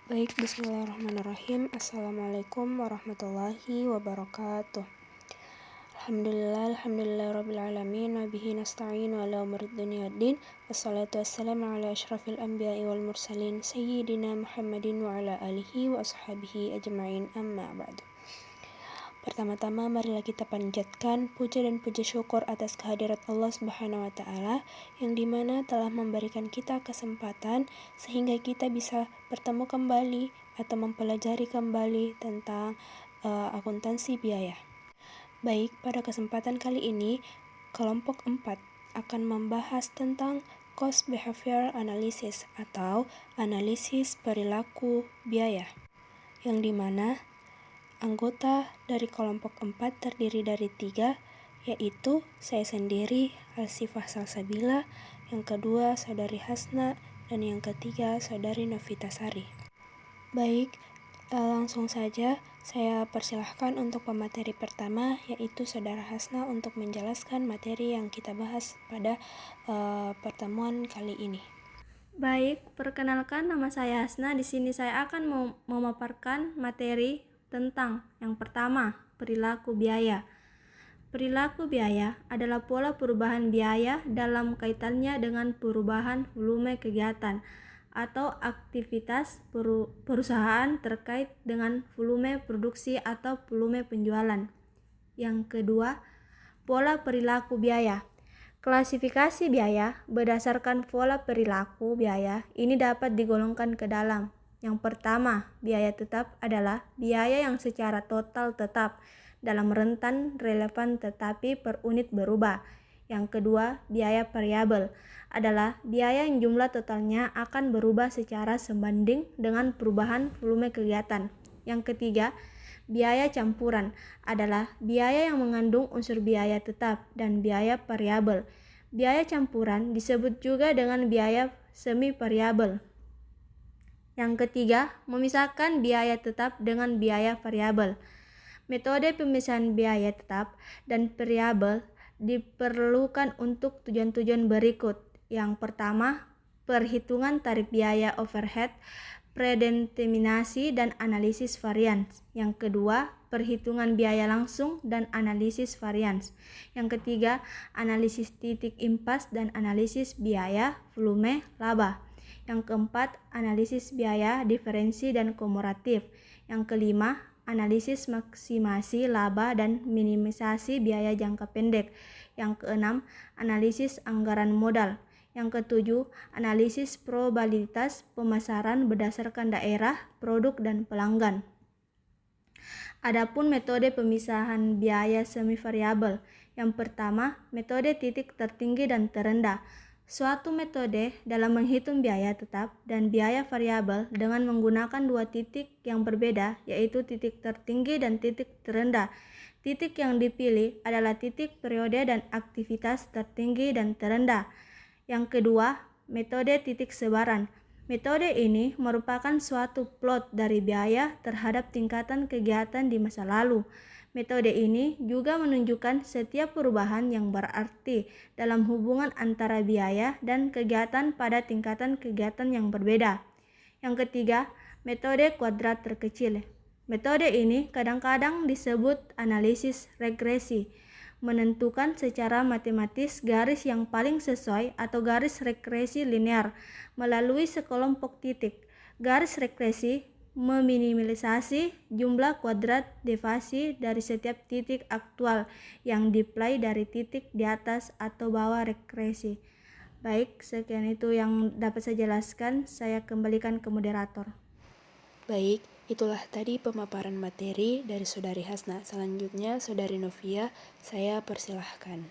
Baik, bismillahirrahmanirrahim. Assalamualaikum warahmatullahi wabarakatuh. Alhamdulillah rabbil alamin wa bihi nasta'inu ala umurid dunya waddin. Wassalatu wassalamu ala asyrafil anbiya'i wal mursalin sayyidina Muhammadin wa ala alihi wa ashabihi ajma'in, amma ba'du. Pertama-tama marilah kita panjatkan puja dan puji syukur atas kehadirat Allah Subhanahu wa taala yang dimana telah memberikan kita kesempatan sehingga kita bisa bertemu kembali atau mempelajari kembali tentang akuntansi biaya. Baik, pada kesempatan kali ini kelompok 4 akan membahas tentang cost behavior analysis atau analisis perilaku biaya, yang dimana anggota dari kelompok 4 terdiri dari 3, yaitu saya sendiri, Alsifah Salsabila, yang kedua Saudari Hasna, dan yang ketiga Saudari Novitasari. Baik, langsung saja saya persilahkan untuk pemateri pertama, yaitu Saudara Hasna untuk menjelaskan materi yang kita bahas pada pertemuan kali ini. Baik, perkenalkan nama saya Hasna. Di sini saya akan memaparkan materi tentang yang pertama, perilaku biaya. Perilaku biaya adalah pola perubahan biaya dalam kaitannya dengan perubahan volume kegiatan atau aktivitas perusahaan terkait dengan volume produksi atau volume penjualan. Yang kedua, pola perilaku biaya. Klasifikasi biaya berdasarkan pola perilaku biaya ini dapat digolongkan ke dalam. Yang pertama, biaya tetap adalah biaya yang secara total tetap dalam rentan relevan tetapi per unit berubah. Yang kedua, biaya variabel adalah biaya yang jumlah totalnya akan berubah secara sebanding dengan perubahan volume kegiatan. Yang ketiga, biaya campuran adalah biaya yang mengandung unsur biaya tetap dan biaya variabel. Biaya campuran disebut juga dengan biaya semi variabel. Yang ketiga, memisahkan biaya tetap dengan biaya variabel. Metode pemisahan biaya tetap dan variabel diperlukan untuk tujuan-tujuan berikut. Yang pertama, perhitungan tarif biaya overhead, predeterminasi dan analisis varians. Yang kedua, perhitungan biaya langsung dan analisis varians. Yang ketiga, analisis titik impas dan analisis biaya volume laba. Yang keempat, analisis biaya diferensi dan kumulatif. Yang kelima, analisis maksimasi laba dan minimisasi biaya jangka pendek. Yang keenam, analisis anggaran modal. Yang ketujuh, analisis probabilitas pemasaran berdasarkan daerah, produk, dan pelanggan. Adapun metode pemisahan biaya semi variabel. Yang pertama, metode titik tertinggi dan terendah. Suatu metode dalam menghitung biaya tetap dan biaya variabel dengan menggunakan dua titik yang berbeda, yaitu titik tertinggi dan titik terendah. Titik yang dipilih adalah titik periode dan aktivitas tertinggi dan terendah. Yang kedua, metode titik sebaran. Metode ini merupakan suatu plot dari biaya terhadap tingkatan kegiatan di masa lalu. Metode ini juga menunjukkan setiap perubahan yang berarti dalam hubungan antara biaya dan kegiatan pada tingkatan kegiatan yang berbeda. Yang ketiga, metode kuadrat terkecil. Metode ini kadang-kadang disebut analisis regresi, menentukan secara matematis garis yang paling sesuai atau garis regresi linear melalui sekelompok titik. Garis regresi meminimalisasi jumlah kuadrat devasi dari setiap titik aktual yang dipilih dari titik di atas atau bawah regresi. Baik, sekian itu yang dapat saya jelaskan. Saya kembalikan ke moderator. Baik, itulah tadi pemaparan materi dari Saudari Hasna. Selanjutnya Saudari Novia, saya persilahkan.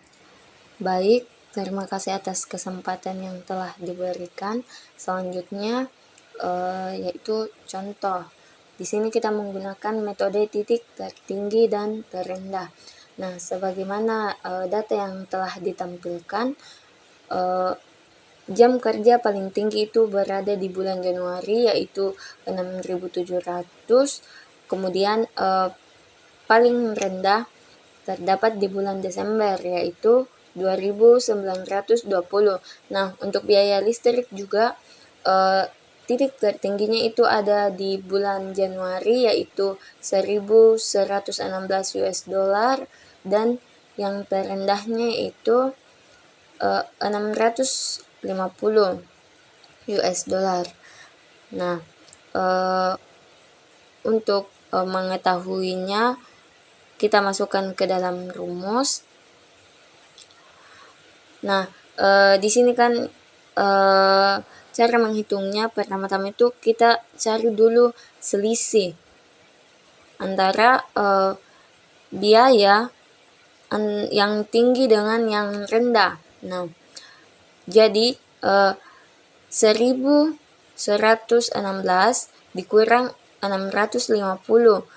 Baik, terima kasih atas kesempatan yang telah diberikan. Selanjutnya yaitu contoh. Di sini kita menggunakan metode titik tertinggi dan terendah. Nah, sebagaimana data yang telah ditampilkan, jam kerja paling tinggi itu berada di bulan Januari, yaitu 6.700. Kemudian paling rendah terdapat di bulan Desember, yaitu 2.920. Nah, untuk biaya listrik juga titik tertingginya itu ada di bulan Januari, yaitu 1.116 US dollar, dan yang terendahnya itu 650 US dollar. Nah, untuk mengetahuinya, kita masukkan ke dalam rumus. Nah, di sini kan cara menghitungnya, pertama-tama itu kita cari dulu selisih antara biaya yang tinggi dengan yang rendah. Nah, jadi 1.116 dikurang 650,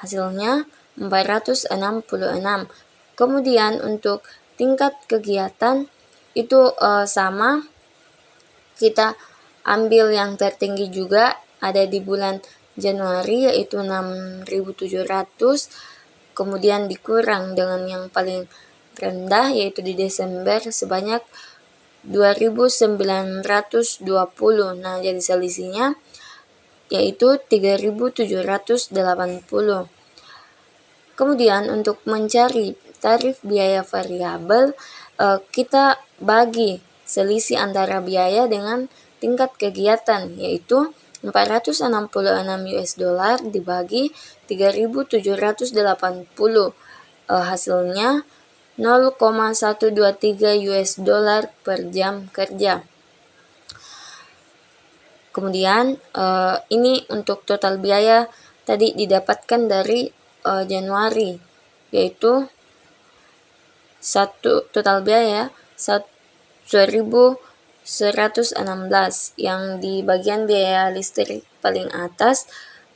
hasilnya 466. Kemudian untuk tingkat kegiatan itu sama, kita ambil yang tertinggi juga ada di bulan Januari, yaitu 6.700, kemudian dikurang dengan yang paling rendah yaitu di Desember sebanyak 2.920. Nah, jadi selisihnya yaitu 3.780. Kemudian untuk mencari tarif biaya variabel, kita bagi selisih antara biaya dengan tingkat kegiatan, yaitu 466 US dollar dibagi 3.780, hasilnya 0,123 US dollar per jam kerja. Kemudian ini untuk total biaya tadi didapatkan dari Januari, yaitu total biaya 1.116 yang di bagian biaya listrik paling atas,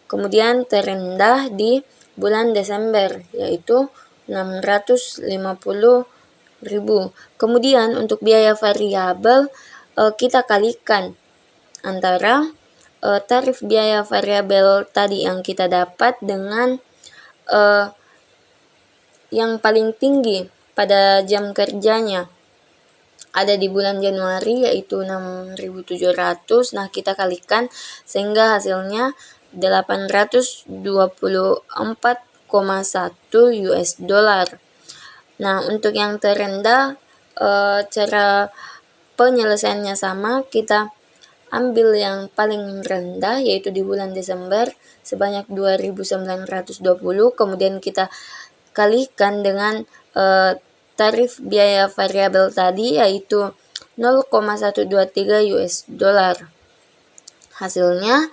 kemudian terendah di bulan Desember yaitu 650.000. Kemudian untuk biaya variabel kita kalikan antara tarif biaya variabel tadi yang kita dapat dengan yang paling tinggi pada jam kerjanya ada di bulan Januari yaitu 6.700. Nah, kita kalikan sehingga hasilnya 824,1 US dollar. Nah, untuk yang terendah cara penyelesaiannya sama, kita ambil yang paling rendah yaitu di bulan Desember sebanyak 2.920, kemudian kita kalikan dengan tarif biaya variabel tadi yaitu 0,123 US dollar. Hasilnya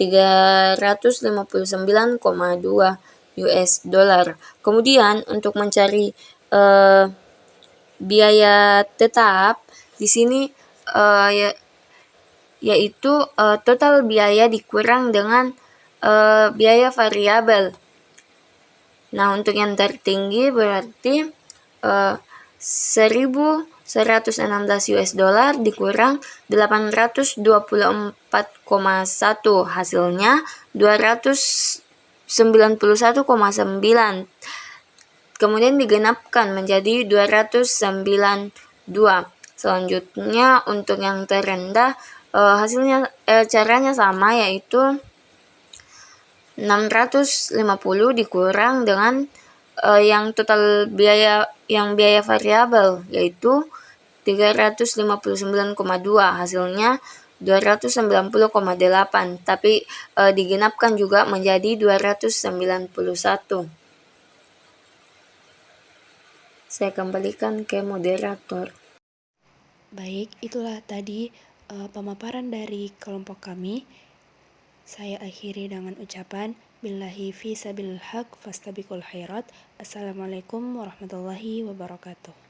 359,2 US dollar. Kemudian untuk mencari biaya tetap di sini yaitu total biaya dikurang dengan biaya variabel. Nah, untuk yang tertinggi berarti 1.116 US dollar dikurang 824,1, hasilnya 291,9. Kemudian digenapkan menjadi 292. Selanjutnya untuk yang terendah hasilnya caranya sama, yaitu 650 dikurang dengan yang total biaya variabel yaitu 359,2, hasilnya 290,8, tapi digenapkan juga menjadi 291. Saya kembalikan ke moderator. Baik, itulah tadi pemaparan dari kelompok kami. Saya akhiri dengan ucapan billahi fi sabilil haq fastabiqul khairat. Assalamualaikum warahmatullahi wabarakatuh.